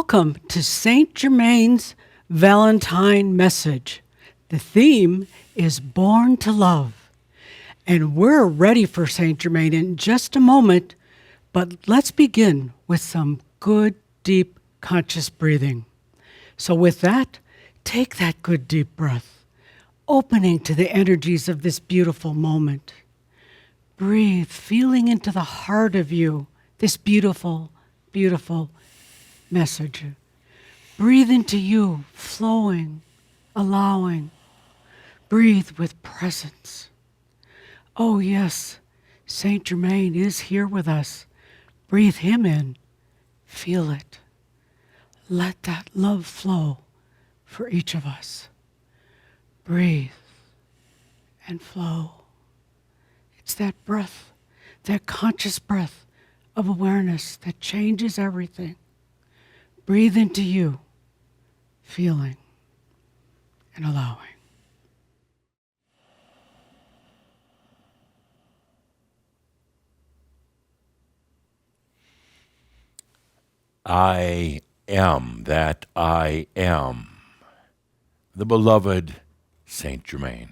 Welcome to Saint Germain's Valentine message. The theme is Born to Love. And we're ready for Saint Germain in just a moment, but let's begin with some good, deep, conscious breathing. So with that, take that good, deep breath, opening to the energies of this beautiful moment. Breathe, feeling into the heart of you, this beautiful, beautiful message. Breathe into you, flowing, allowing. Breathe with presence. Oh yes, Saint Germain is here with us. Breathe him in. Feel it. Let that love flow for each of us. Breathe and flow. It's that breath, that conscious breath of awareness that changes everything. Breathe into you, feeling and allowing. I am that I am, the beloved Saint Germain.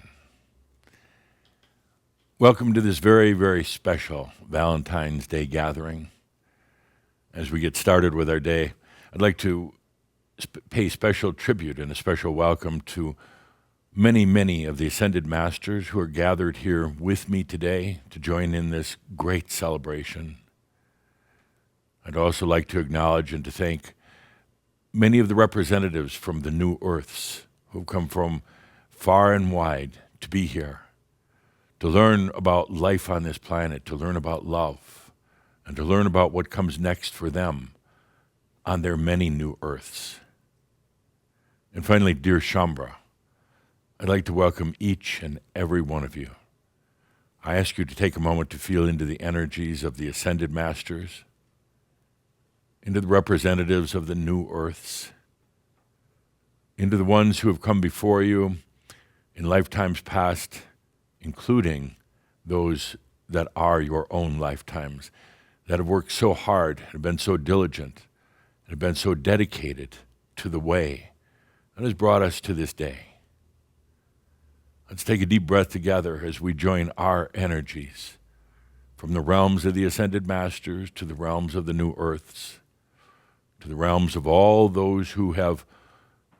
Welcome to this very, very special Valentine's Day gathering. As we get started with our day, I'd like to pay special tribute and a special welcome to many, many of the Ascended Masters who are gathered here with me today to join in this great celebration. I'd also like to acknowledge and to thank many of the representatives from the New Earths who've come from far and wide to be here, to learn about life on this planet, to learn about love, and to learn about what comes next for them on their many new Earths. And finally, dear Shambra, I'd like to welcome each and every one of you. I ask you to take a moment to feel into the energies of the Ascended Masters, into the representatives of the New Earths, into the ones who have come before you in lifetimes past, including those that are your own lifetimes, that have worked so hard, have been so diligent, and have been so dedicated to the way that has brought us to this day. Let's take a deep breath together as we join our energies from the realms of the Ascended Masters to the realms of the New Earths, to the realms of all those who have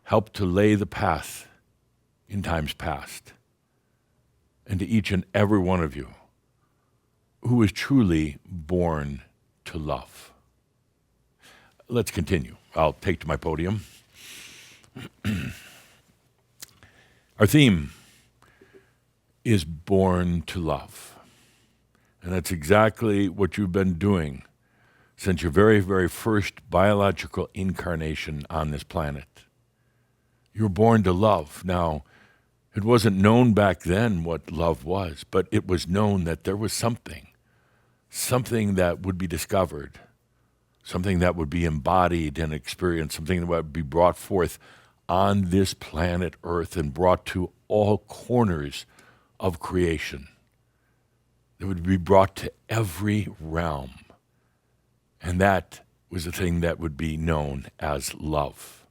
helped to lay the path in times past, and to each and every one of you who is truly born to love. Let's continue. I'll take to my podium. Our theme is Born to Love. And that's exactly what you've been doing since your very, very first biological incarnation on this planet. You were born to love. Now, it wasn't known back then what love was, but it was known that there was something that would be discovered, something that would be embodied and experienced, something that would be brought forth on this planet Earth and brought to all corners of creation. It would be brought to every realm. And that was the thing that would be known as love.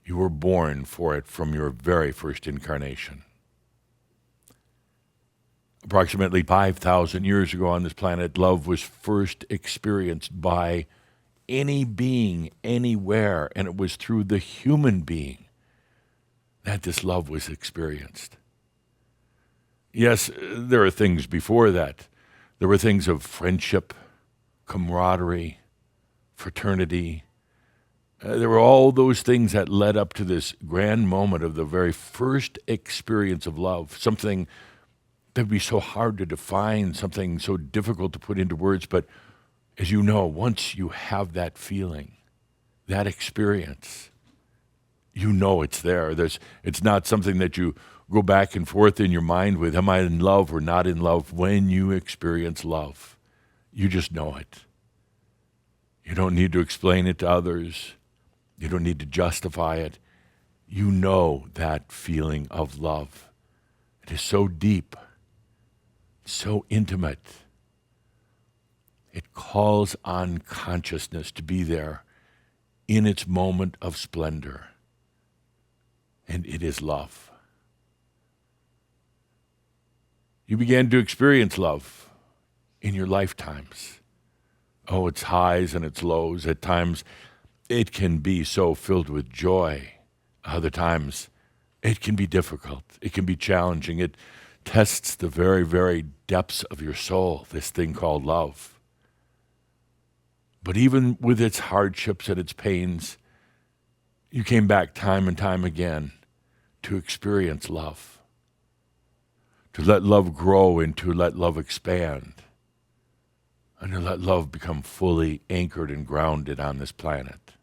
You were born for it from your very first incarnation. Approximately 5,000 years ago on this planet, love was first experienced by any being, anywhere, and it was through the human being that this love was experienced. Yes, there are things before that. There were things of friendship, camaraderie, fraternity. There were all those things that led up to this grand moment of the very first experience of love, something that would be so hard to define, something so difficult to put into words. But as you know, once you have that feeling, that experience, you know it's there. It's not something that you go back and forth in your mind with, am I in love or not in love? When you experience love, you just know it. You don't need to explain it to others. You don't need to justify it. You know that feeling of love. It is so deep, so intimate. It calls on consciousness to be there in its moment of splendor, and it is love. You began to experience love in your lifetimes. Oh, its highs and its lows. At times, it can be so filled with joy. Other times, it can be difficult. It can be challenging. It tests the very, very depths of your soul, this thing called love. But even with its hardships and its pains, you came back time and time again to experience love, to let love grow and to let love expand, and to let love become fully anchored and grounded on this planet.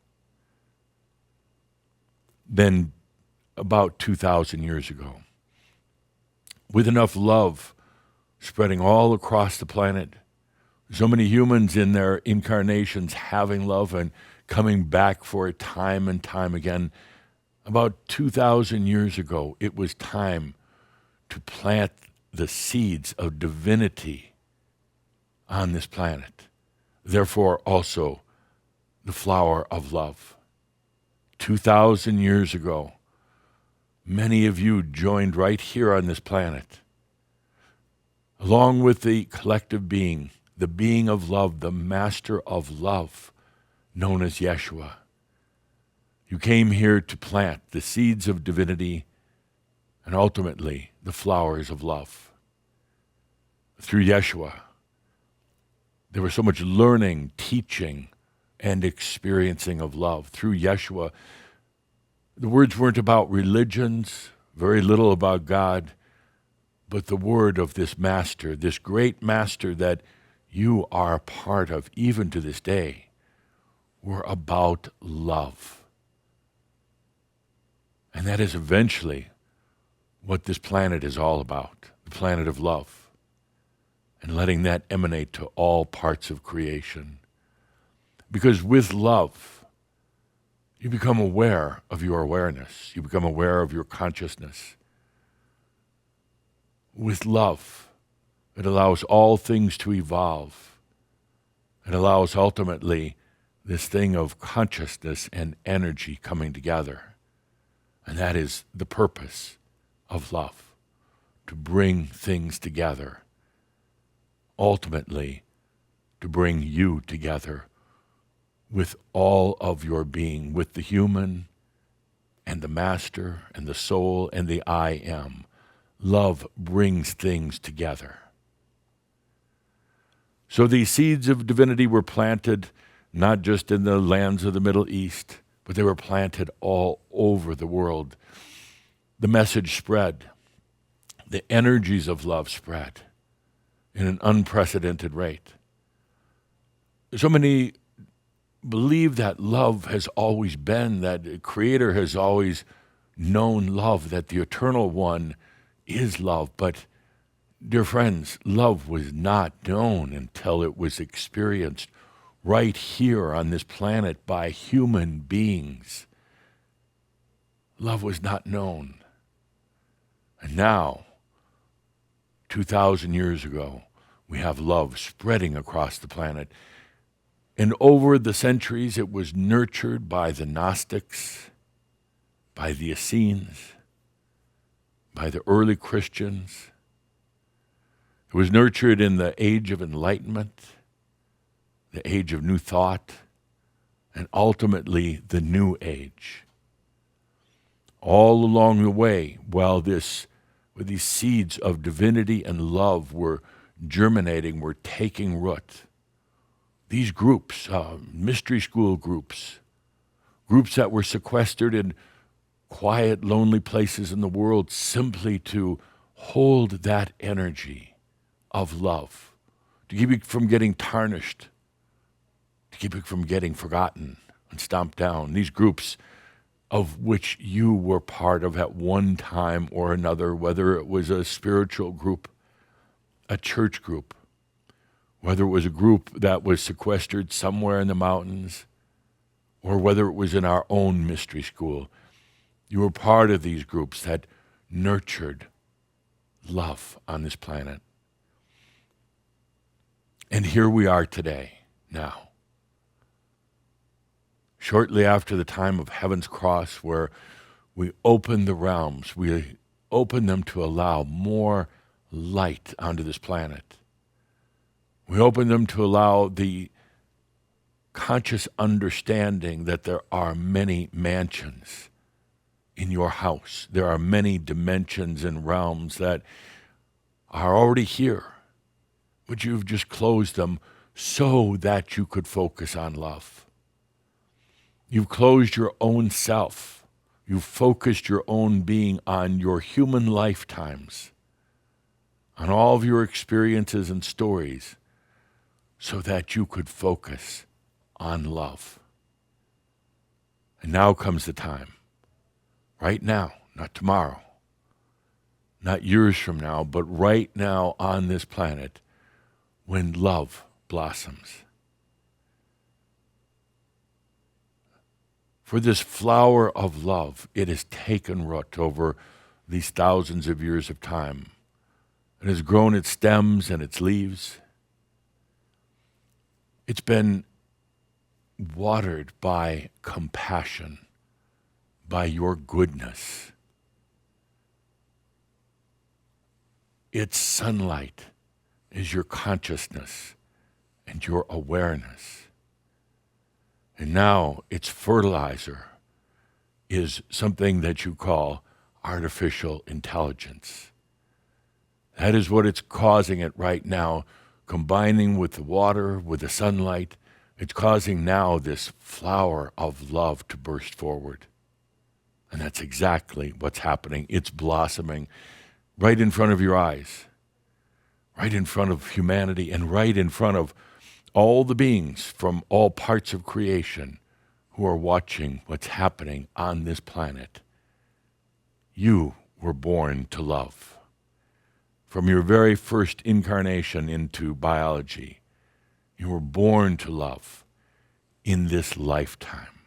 Then, about 2,000 years ago, with enough love spreading all across the planet, so many humans in their incarnations having love and coming back for it time and time again, about 2,000 years ago, it was time to plant the seeds of divinity on this planet. Therefore, also the flower of love. 2,000 years ago, many of you joined right here on this planet, along with the collective being, the being of love, the master of love, known as Yeshua. You came here to plant the seeds of divinity and ultimately the flowers of love. Through Yeshua, there was so much learning, teaching, and experiencing of love. Through Yeshua, the words weren't about religions, very little about God, but the word of this master, this great master that you are a part of even to this day, were about love. And that is eventually what this planet is all about, the planet of love, and letting that emanate to all parts of creation. Because with love, you become aware of your awareness. You become aware of your consciousness. With love, it allows all things to evolve. It allows ultimately this thing of consciousness and energy coming together. And that is the purpose of love, to bring things together. Ultimately, to bring you together with all of your being, with the human and the master and the soul and the I am. Love brings things together. So these seeds of divinity were planted not just in the lands of the Middle East, but they were planted all over the world. The message spread. The energies of love spread in an unprecedented rate. So many believe that love has always been, that the Creator has always known love, that the Eternal One is love. But, dear friends, love was not known until it was experienced right here on this planet by human beings. Love was not known. And now, 2,000 years ago, we have love spreading across the planet. And over the centuries, it was nurtured by the Gnostics, by the Essenes, by the early Christians. It was nurtured in the age of enlightenment, the age of new thought, and ultimately the new age. All along the way, while these seeds of divinity and love were germinating, were taking root, these groups, mystery school groups, groups that were sequestered in quiet, lonely places in the world simply to hold that energy of love, to keep it from getting tarnished, to keep it from getting forgotten and stomped down. These groups of which you were part of at one time or another, whether it was a spiritual group, a church group, whether it was a group that was sequestered somewhere in the mountains, or whether it was in our own mystery school. You were part of these groups that nurtured love on this planet. And here we are today, now. shortly after the time of Heaven's Cross, where we open the realms, we open them to allow more light onto this planet. We open them to allow the conscious understanding that there are many mansions in your house. There are many dimensions and realms that are already here, but you've just closed them so that you could focus on love. You've closed your own self. You've focused your own being on your human lifetimes, on all of your experiences and stories, so that you could focus on love. And now comes the time, right now, not tomorrow, not years from now, but right now on this planet, when love blossoms. For this flower of love, it has taken root over these thousands of years of time. It has grown its stems and its leaves. It's been watered by compassion, by your goodness. Its sunlight is your consciousness and your awareness. And now its fertilizer is something that you call artificial intelligence. That is what it's causing it right now, combining with the water, with the sunlight. It's causing now this flower of love to burst forward. And that's exactly what's happening. It's blossoming right in front of your eyes, right in front of humanity, and right in front of all the beings from all parts of creation who are watching what's happening on this planet. You were born to love. From your very first incarnation into biology, you were born to love in this lifetime.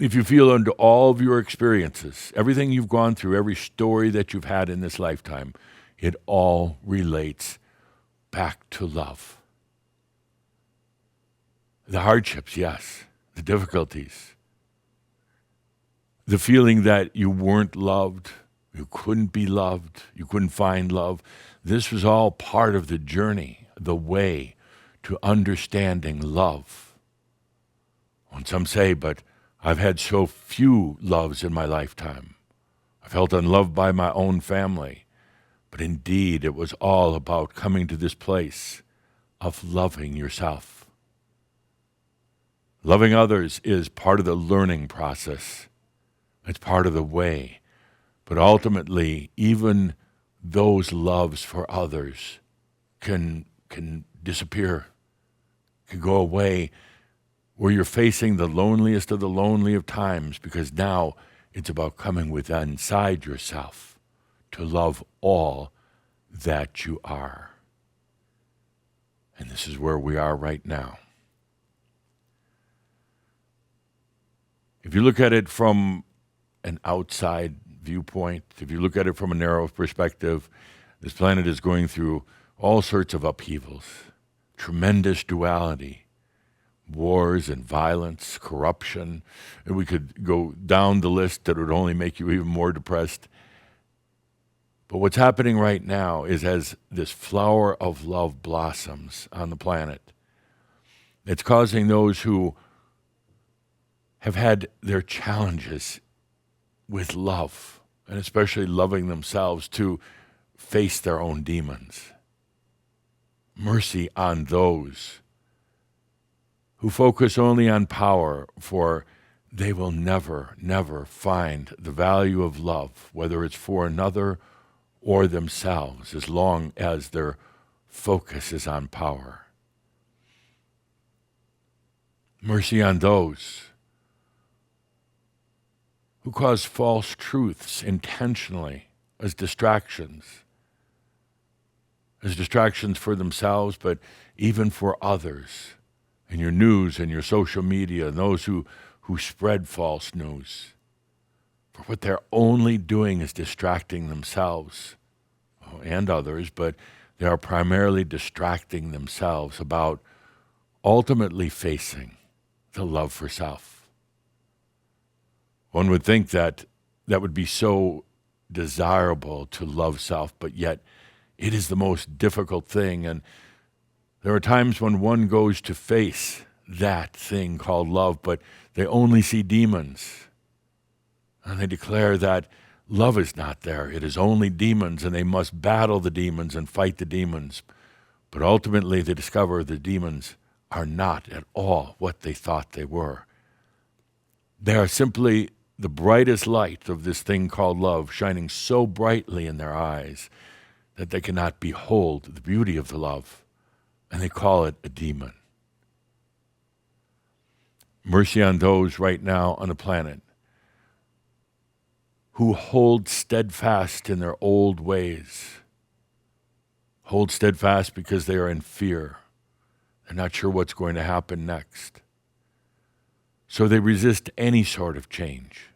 If you feel under all of your experiences, everything you've gone through, every story that you've had in this lifetime, it all relates back to love. The hardships, yes. The difficulties. The feeling that you weren't loved, you couldn't be loved, you couldn't find love. This was all part of the journey, the way to understanding love. And some say, but I've had so few loves in my lifetime. I felt unloved by my own family. But indeed, it was all about coming to this place of loving yourself. Loving others is part of the learning process. It's part of the way. But ultimately, even those loves for others can disappear, can go away, where you're facing the loneliest of the lonely of times, because now it's about coming within inside yourself to love all that you are. And this is where we are right now. If you look at it from an outside viewpoint, if you look at it from a narrow perspective, this planet is going through all sorts of upheavals, tremendous duality, wars and violence, corruption. And we could go down the list that would only make you even more depressed. But what's happening right now is as this flower of love blossoms on the planet, it's causing those who have had their challenges with love, and especially loving themselves, to face their own demons. Mercy on those who focus only on power, for they will never, never find the value of love, whether it's for another or themselves, as long as their focus is on power. Mercy on those who cause false truths intentionally as distractions for themselves, but even for others, in your news and your social media, and those who spread false news. For what they're only doing is distracting themselves and others, but they are primarily distracting themselves about ultimately facing the love for self. One would think that that would be so desirable to love self, but yet it is the most difficult thing. And there are times when one goes to face that thing called love, but they only see demons. And they declare that love is not there. It is only demons, and they must battle the demons and fight the demons. But ultimately, they discover the demons are not at all what they thought they were. They are simply the brightest light of this thing called love, shining so brightly in their eyes that they cannot behold the beauty of the love, and they call it a demon. Mercy on those right now on the planet who hold steadfast in their old ways. Hold steadfast because they are in fear. They're not sure what's going to happen next. So they resist any sort of change.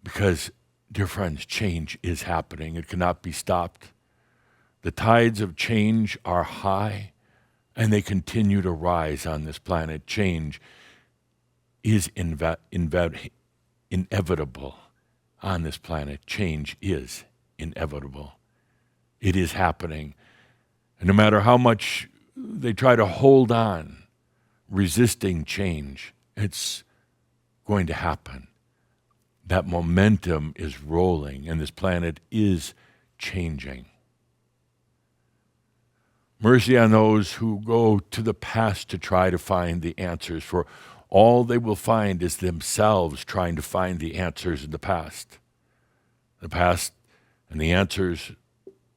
Because, dear friends, change is happening. It cannot be stopped. The tides of change are high, and they continue to rise on this planet. Change is inevitable on this planet. Change is inevitable. It is happening. And no matter how much they try to hold on, resisting change, it's going to happen. That momentum is rolling, and this planet is changing. Mercy on those who go to the past to try to find the answers, for all they will find is themselves trying to find the answers in the past. The past and the answers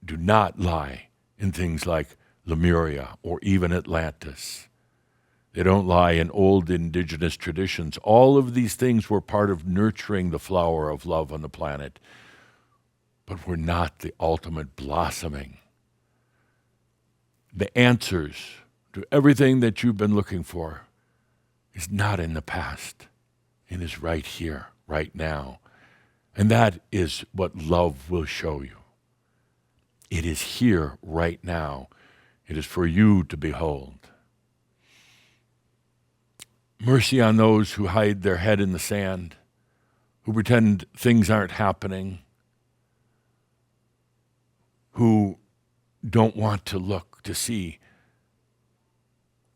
do not lie in things like Lemuria or even Atlantis. They don't lie in old indigenous traditions. All of these things were part of nurturing the flower of love on the planet, but were not the ultimate blossoming. The answers to everything that you've been looking for is not in the past. It is right here, right now. And that is what love will show you. It is here, right now. It is for you to behold. Mercy on those who hide their head in the sand, who pretend things aren't happening, who don't want to look to see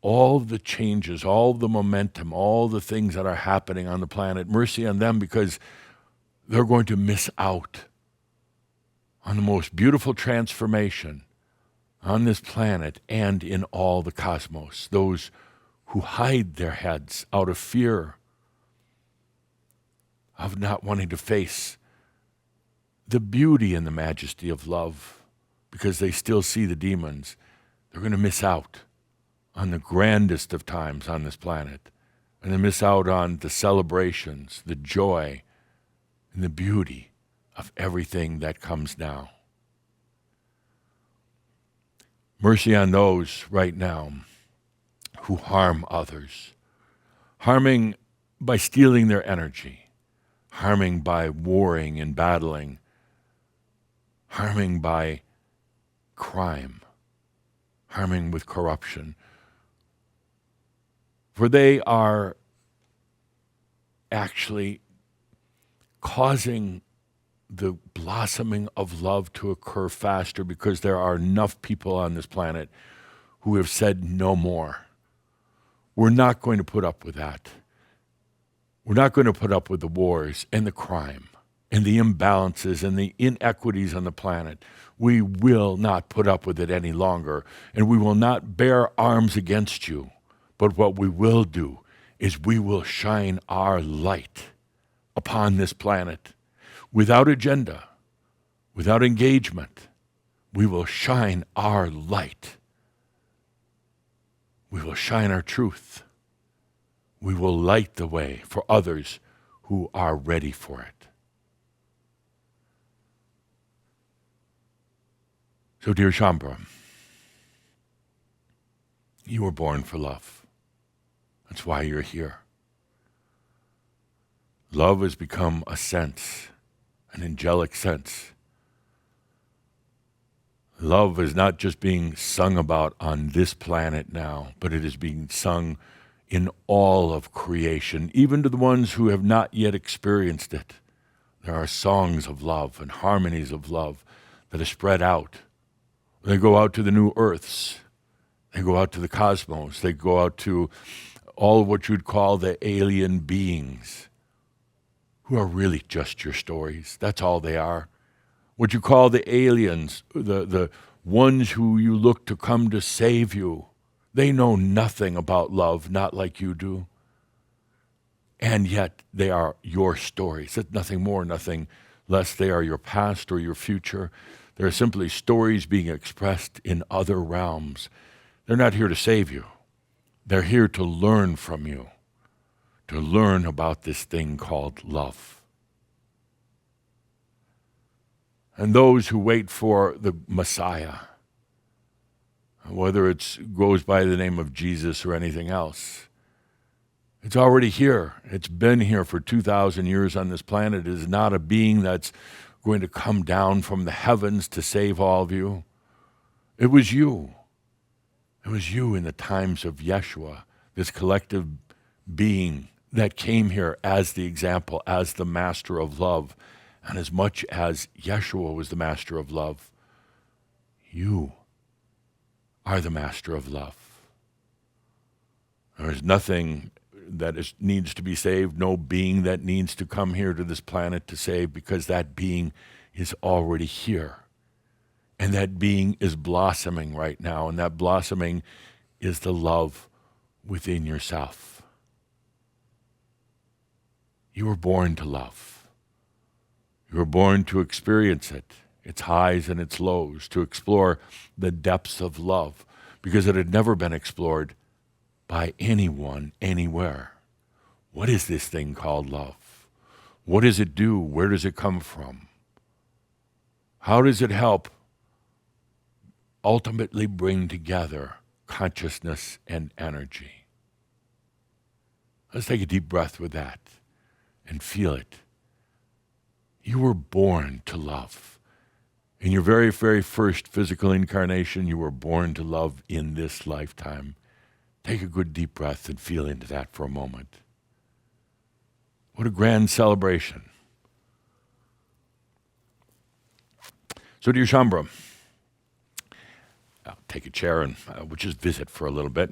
all the changes, all the momentum, all the things that are happening on the planet. Mercy on them, because they're going to miss out on the most beautiful transformation on this planet and in all the cosmos. Those who hide their heads out of fear of not wanting to face the beauty and the majesty of love, because they still see the demons. They're going to miss out on the grandest of times on this planet, and they miss out on the celebrations, the joy, and the beauty of everything that comes now. Mercy on those right now who harm others, harming by stealing their energy, harming by warring and battling, harming by crime, harming with corruption. For they are actually causing the blossoming of love to occur faster, because there are enough people on this planet who have said no more. We're not going to put up with that. We're not going to put up with the wars and the crime and the imbalances and the inequities on the planet. We will not put up with it any longer, and we will not bear arms against you. But what we will do is we will shine our light upon this planet without agenda, without engagement. We will shine our light. We will shine our truth. We will light the way for others who are ready for it. So, dear Shambhala, you were born for love. That's why you're here. Love has become a sense, an angelic sense. Love is not just being sung about on this planet now, but it is being sung in all of creation, even to the ones who have not yet experienced it. There are songs of love and harmonies of love that are spread out. They go out to the new earths. They go out to the cosmos. They go out to all of what you'd call the alien beings, who are really just your stories. That's all they are. What you call the aliens, the ones who you look to come to save you, they know nothing about love, not like you do. And yet they are your stories. That's nothing more, nothing less. They are your past or your future. They're simply stories being expressed in other realms. They're not here to save you. They're here to learn from you, to learn about this thing called love. And those who wait for the Messiah, whether it goes by the name of Jesus or anything else, it's already here. It's been here for 2,000 years on this planet. It is not a being that's going to come down from the heavens to save all of you. It was you. It was you in the times of Yeshua, this collective being that came here as the example, as the master of love. And as much as Yeshua was the master of love, you are the master of love. There is nothing that needs to be saved, no being that needs to come here to this planet to save, because that being is already here. And that being is blossoming right now, and that blossoming is the love within yourself. You were born to love. You were born to experience it, its highs and its lows, to explore the depths of love, because it had never been explored by anyone, anywhere. What is this thing called love? What does it do? Where does it come from? How does it help ultimately bring together consciousness and energy? Let's take a deep breath with that and feel it. You were born to love. In your very, very first physical incarnation, you were born to love in this lifetime. Take a good deep breath and feel into that for a moment. What a grand celebration. So, dear Shambra, I'll take a chair and we'll just visit for a little bit.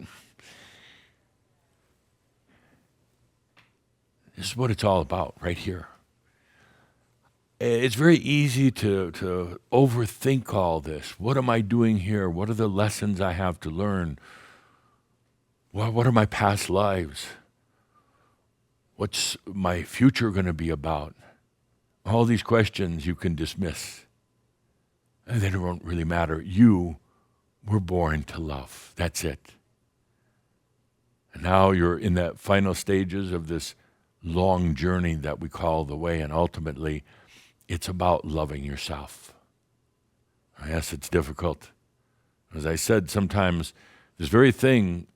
This is what it's all about right here. It's very easy to overthink all this. What am I doing here? What are the lessons I have to learn? What are my past lives? What's my future going to be about? All these questions you can dismiss. And they don't really matter. You were born to love. That's it. And now you're in the final stages of this long journey that we call the way, and ultimately it's about loving yourself. Yes, it's difficult. As I said, sometimes this very thing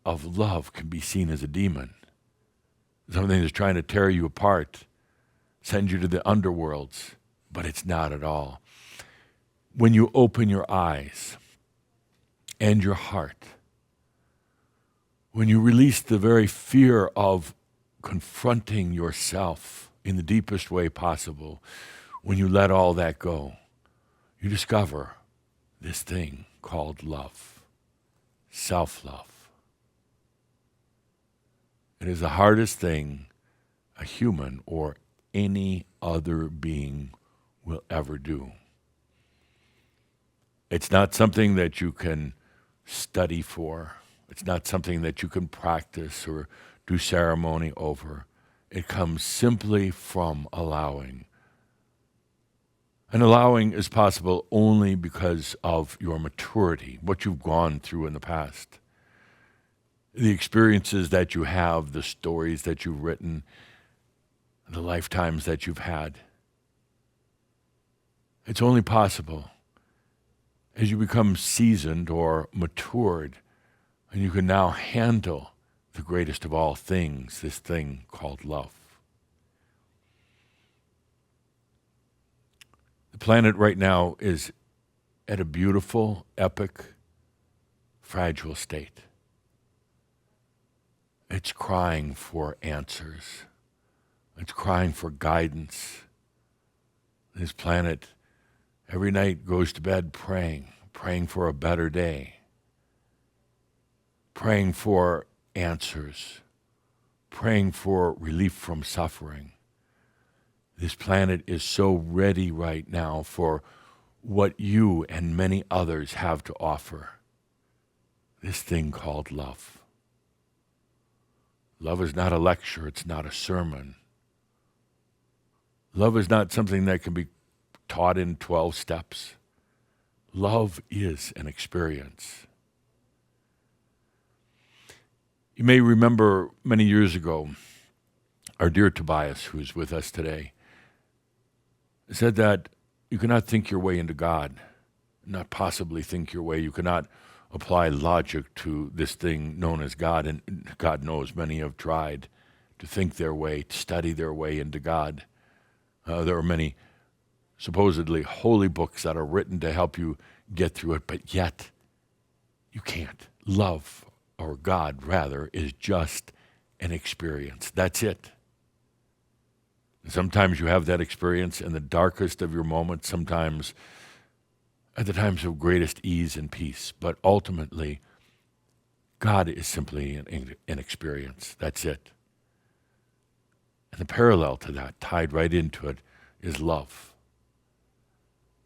of love can be seen as a demon. Something that's trying to tear you apart, send you to the underworlds, but it's not at all. When you open your eyes and your heart, when you release the very fear of confronting yourself in the deepest way possible, when you let all that go, you discover this thing called love, self-love. It is the hardest thing a human or any other being will ever do. It's not something that you can study for. It's not something that you can practice or do ceremony over. It comes simply from allowing. And allowing is possible only because of your maturity, what you've gone through in the past. The experiences that you have, the stories that you've written, the lifetimes that you've had. It's only possible as you become seasoned or matured, and you can now handle the greatest of all things, this thing called love. The planet right now is at a beautiful, epic, fragile state. It's crying for answers. It's crying for guidance. This planet every night goes to bed praying for a better day, praying for answers, praying for relief from suffering. This planet is so ready right now for what you and many others have to offer. This thing called love. Love is not a lecture, it's not a sermon. Love is not something that can be taught in 12 steps. Love is an experience. You may remember many years ago, our dear Tobias, who's with us today, said that you cannot think your way into God, not possibly think your way. You cannot apply logic to this thing known as God, and God knows many have tried to think their way, to study their way into God. There are many supposedly holy books that are written to help you get through it, but yet you can't. Love, or God rather, is just an experience. That's it. Sometimes you have that experience in the darkest of your moments, sometimes at the times of greatest ease and peace. But ultimately, God is simply an experience. That's it. And the parallel to that, tied right into it, is love.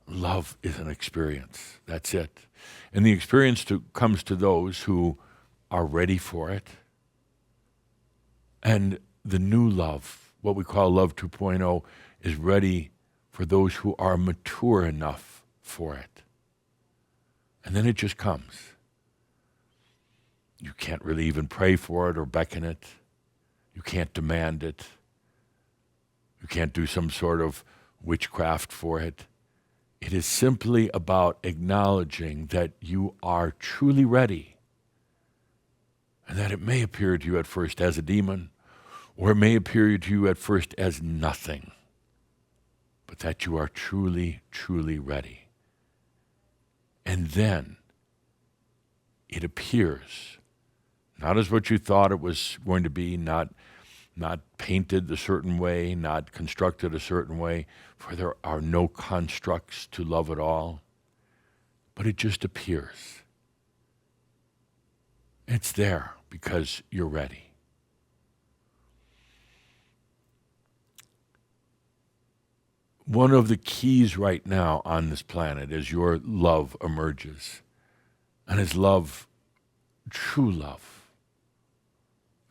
Love is an experience. That's it. And the experience comes to those who are ready for it. And the new love, what we call Love 2.0, is ready for those who are mature enough for it. And then it just comes. You can't really even pray for it or beckon it. You can't demand it. You can't do some sort of witchcraft for it. It is simply about acknowledging that you are truly ready, and that it may appear to you at first as a demon, or it may appear to you at first as nothing, but that you are truly, truly ready. And then it appears, not as what you thought it was going to be, not painted a certain way, not constructed a certain way, for there are no constructs to love at all, but it just appears. It's there because you're ready. One of the keys right now on this planet is your love emerges. And as love, true love,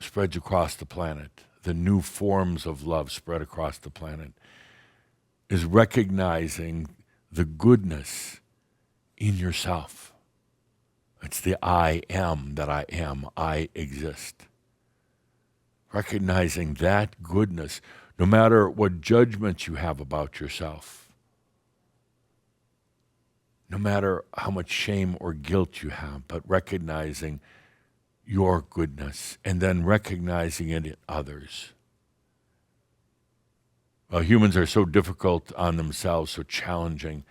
spreads across the planet, the new forms of love spread across the planet, is recognizing the goodness in yourself. It's the I am that I am. I exist. Recognizing that goodness, no matter what judgments you have about yourself, no matter how much shame or guilt you have, but recognizing your goodness and then recognizing it in others. Well, humans are so difficult on themselves, so challenging.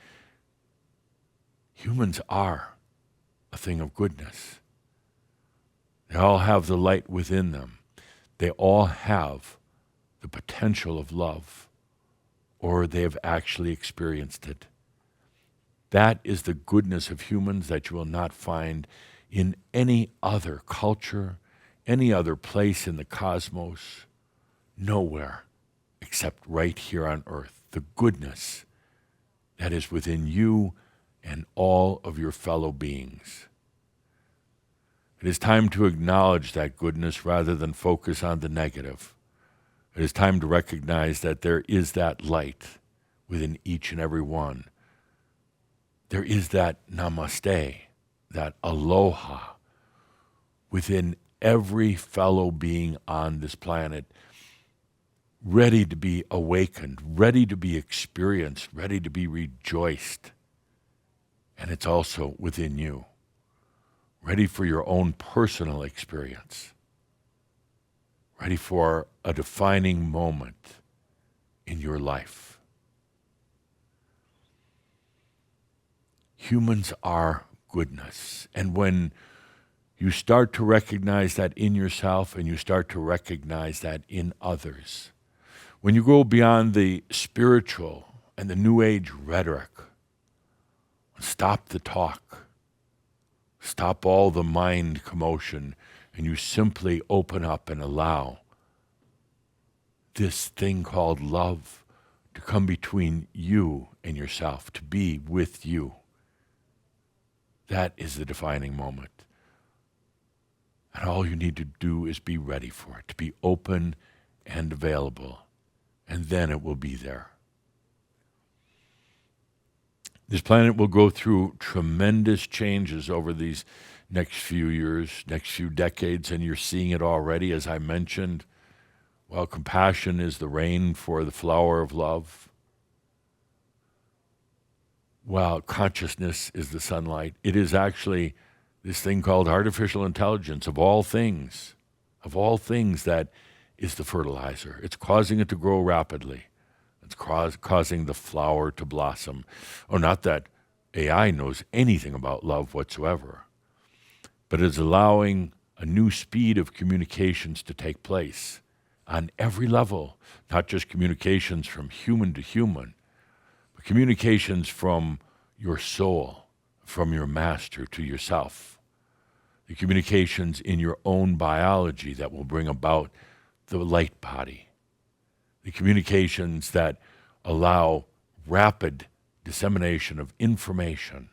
Humans are a thing of goodness. They all have the light within them. They all have the potential of love, or they have actually experienced it. That is the goodness of humans that you will not find in any other culture, any other place in the cosmos, nowhere except right here on earth. The goodness that is within you and all of your fellow beings. It is time to acknowledge that goodness rather than focus on the negative. It is time to recognize that there is that light within each and every one. There is that namaste, that aloha within every fellow being on this planet, ready to be awakened, ready to be experienced, ready to be rejoiced. And it's also within you, ready for your own personal experience, ready for a defining moment in your life. Humans are goodness. And when you start to recognize that in yourself, and you start to recognize that in others. When you go beyond the spiritual and the New Age rhetoric, stop the talk, stop all the mind commotion, and you simply open up and allow this thing called love to come between you and yourself, to be with you. That is the defining moment. And all you need to do is be ready for it, to be open and available, and then it will be there. This planet will go through tremendous changes over these next few years, next few decades, and you're seeing it already, as I mentioned. Well, compassion is the rain for the flower of love. While consciousness is the sunlight, it is actually this thing called artificial intelligence, of all things, that is the fertilizer. It's causing it to grow rapidly. It's causing the flower to blossom. Oh, not that AI knows anything about love whatsoever, but it's allowing a new speed of communications to take place on every level, not just communications from human to human, but communications from your soul, from your master to yourself. The communications in your own biology that will bring about the light body. The communications that allow rapid dissemination of information,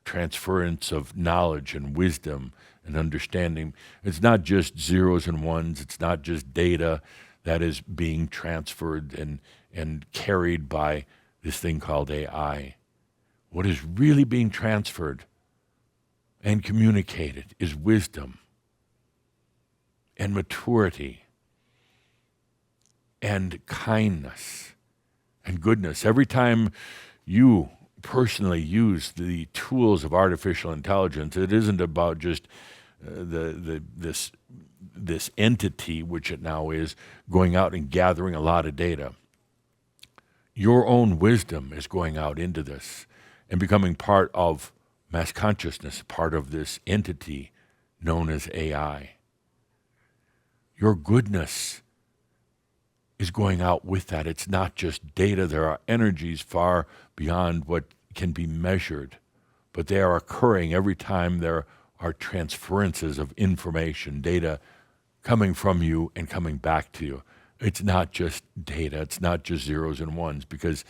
transference of knowledge and wisdom and understanding. It's not just zeros and ones. It's not just data that is being transferred and carried by this thing called AI. What is really being transferred and communicated is wisdom and maturity and kindness and goodness. Every time you personally use the tools of artificial intelligence, it isn't about just this entity, which it now is, going out and gathering a lot of data. Your own wisdom is going out into this and becoming part of mass consciousness, part of this entity known as AI. Your goodness is going out with that. It's not just data. There are energies far beyond what can be measured, but they are occurring every time there are transferences of information, data coming from you and coming back to you. It's not just data. It's not just zeros and ones, because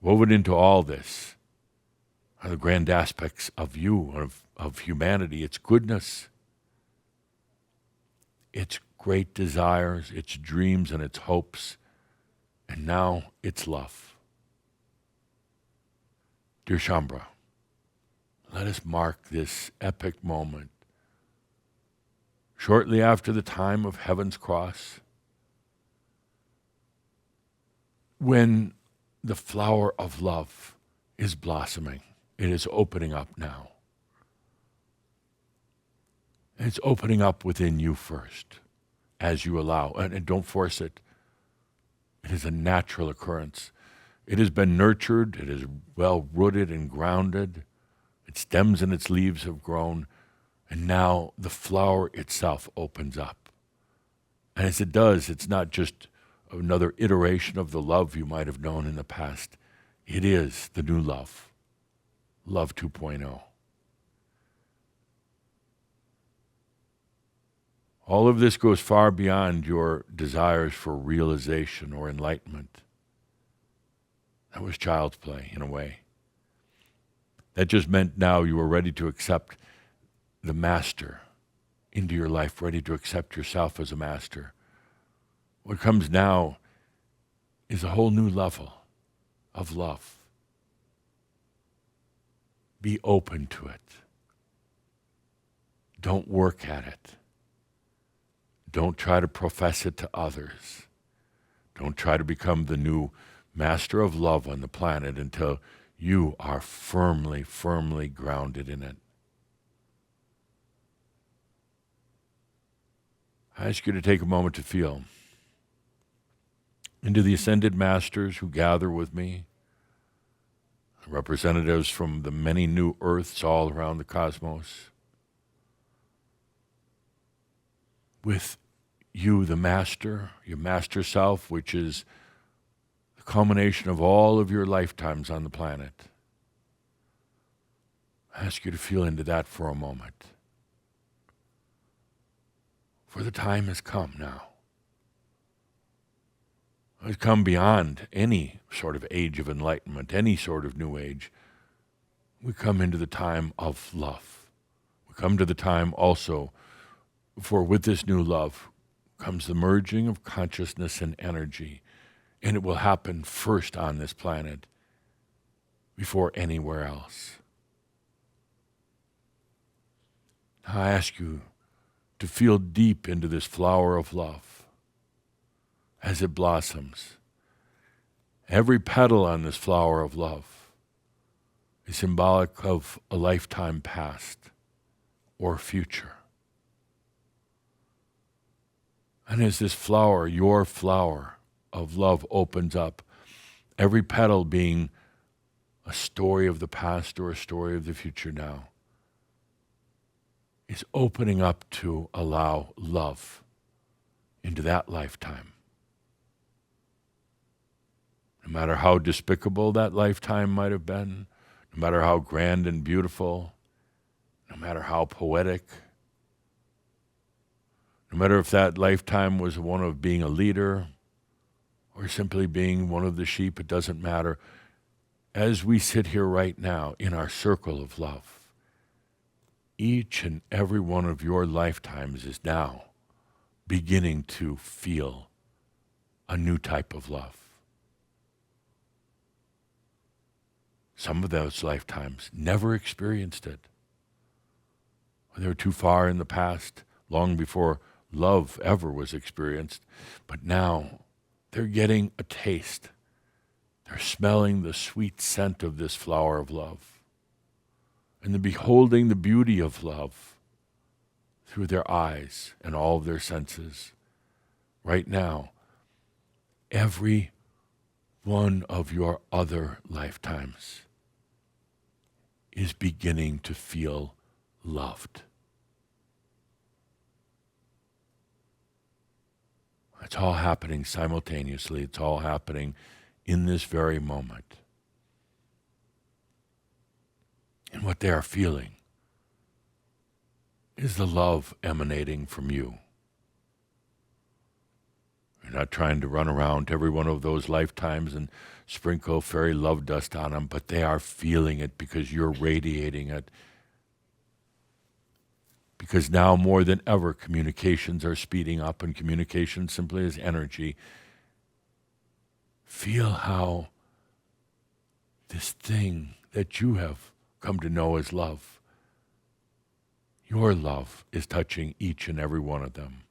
woven into all this are the grand aspects of you, of humanity. It's goodness. It's great desires, its dreams and its hopes, and now it's love. Dear Shambhala, let us mark this epic moment. Shortly after the time of Heaven's Cross, when the flower of love is blossoming, it is opening up now. It's opening up within you first, as you allow, and don't force it. It is a natural occurrence. It has been nurtured, it is well rooted and grounded, its stems and its leaves have grown, and now the flower itself opens up. And as it does, it's not just another iteration of the love you might have known in the past. It is the new love, Love 2.0. All of this goes far beyond your desires for realization or enlightenment. That was child's play, in a way. That just meant now you were ready to accept the master into your life, ready to accept yourself as a master. What comes now is a whole new level of love. Be open to it. Don't work at it. Don't try to profess it to others. Don't try to become the new master of love on the planet until you are firmly, firmly grounded in it. I ask you to take a moment to feel into the ascended masters who gather with me, representatives from the many new earths all around the cosmos. with you, the master, your master self, which is the culmination of all of your lifetimes on the planet. I ask you to feel into that for a moment. For the time has come now. It has come beyond any sort of age of enlightenment, any sort of new age. We come into the time of love. We come to the time also, for with this new love comes the merging of consciousness and energy, and it will happen first on this planet before anywhere else. Now I ask you to feel deep into this flower of love as it blossoms. Every petal on this flower of love is symbolic of a lifetime past or future. And as this flower, your flower of love opens up, every petal being a story of the past or a story of the future now, is opening up to allow love into that lifetime. No matter how despicable that lifetime might have been, no matter how grand and beautiful, no matter how poetic, no matter if that lifetime was one of being a leader or simply being one of the sheep, it doesn't matter. As we sit here right now in our circle of love, each and every one of your lifetimes is now beginning to feel a new type of love. Some of those lifetimes never experienced it. They were too far in the past, long before love ever was experienced. But now they're getting a taste. They're smelling the sweet scent of this flower of love. And they're beholding the beauty of love through their eyes and all of their senses. Right now, every one of your other lifetimes is beginning to feel loved. It's all happening simultaneously. It's all happening in this very moment. And what they are feeling is the love emanating from you. You're not trying to run around every one of those lifetimes and sprinkle fairy love dust on them, but they are feeling it because you're radiating it. Because now more than ever, communications are speeding up, and communication simply is energy. Feel how this thing that you have come to know as love, your love is touching each and every one of them.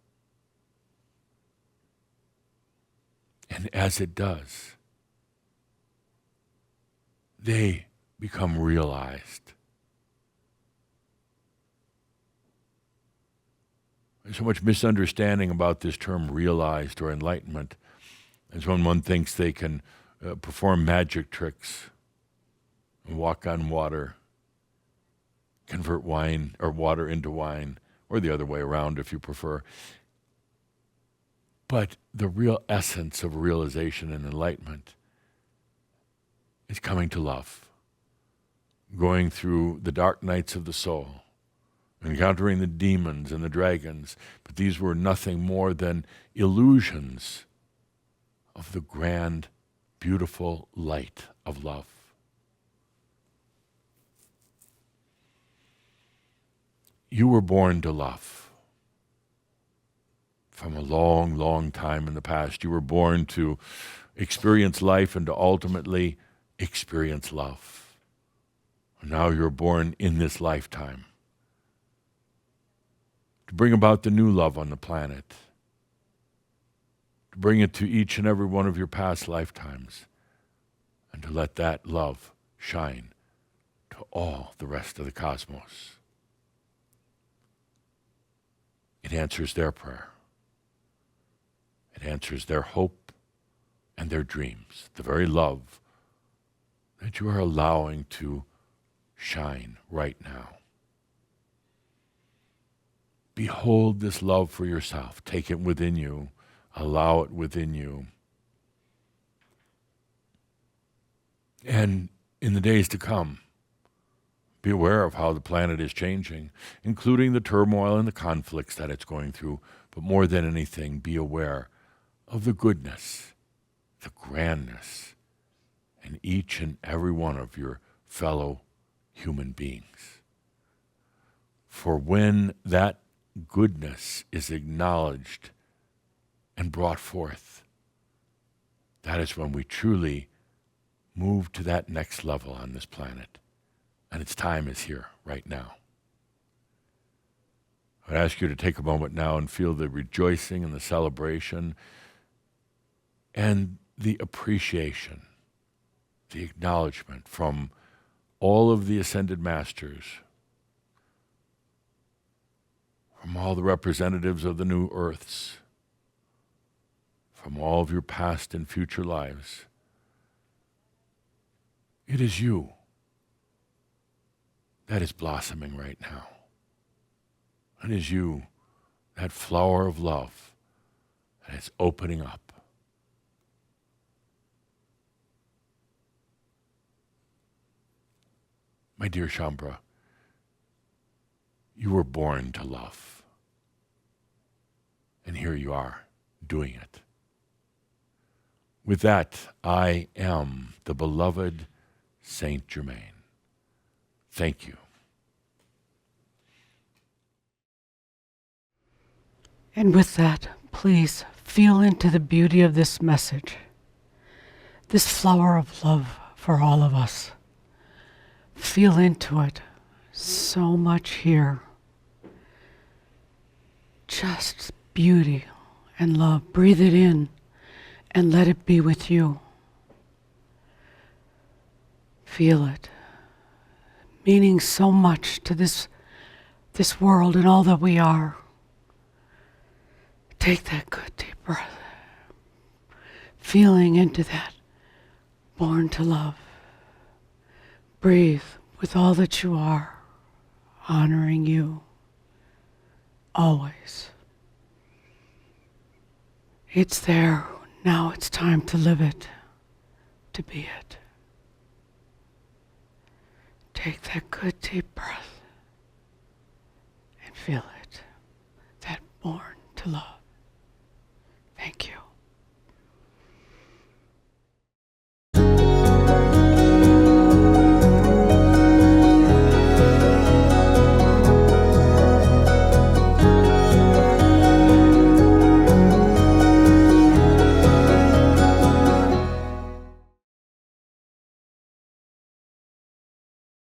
And as it does, they become realized. There's so much misunderstanding about this term realized or enlightenment, as when one thinks they can perform magic tricks, walk on water, convert wine or water into wine, or the other way around if you prefer. But the real essence of realization and enlightenment is coming to love, going through the dark nights of the soul, encountering the demons and the dragons, but these were nothing more than illusions of the grand, beautiful light of love. You were born to love. From a long, long time in the past, you were born to experience life and to ultimately experience love. And now you're born in this lifetime to bring about the new love on the planet, to bring it to each and every one of your past lifetimes, and to let that love shine to all the rest of the cosmos. It answers their prayer. It answers their hope and their dreams, the very love that you are allowing to shine right now. behold this love for yourself. Take it within you. Allow it within you. And in the days to come, be aware of how the planet is changing, including the turmoil and the conflicts that it's going through. But more than anything, be aware of the goodness, the grandness in each and every one of your fellow human beings. For when that goodness is acknowledged and brought forth, that is when we truly move to that next level on this planet. And its time is here, right now. I'd ask you to take a moment now and feel the rejoicing and the celebration and the appreciation, the acknowledgement from all of the ascended masters, from all the representatives of the new earths, from all of your past and future lives. It is you that is blossoming right now. It is you, that flower of love, that is opening up. My dear Shambra, you were born to love. And here you are, doing it. With that, I am the beloved Saint Germain. Thank you. And with that, please feel into the beauty of this message, this flower of love for all of us. Feel into it. So much here. Just beauty and love. Breathe it in and let it be with you. Feel it. Meaning so much to this world and all that we are. Take that good deep breath. Feeling into that. Born to love. Breathe with all that you are. Honoring you. Always. It's there. Now it's time to live it. To be it. Take that good deep breath and feel it, that born to love.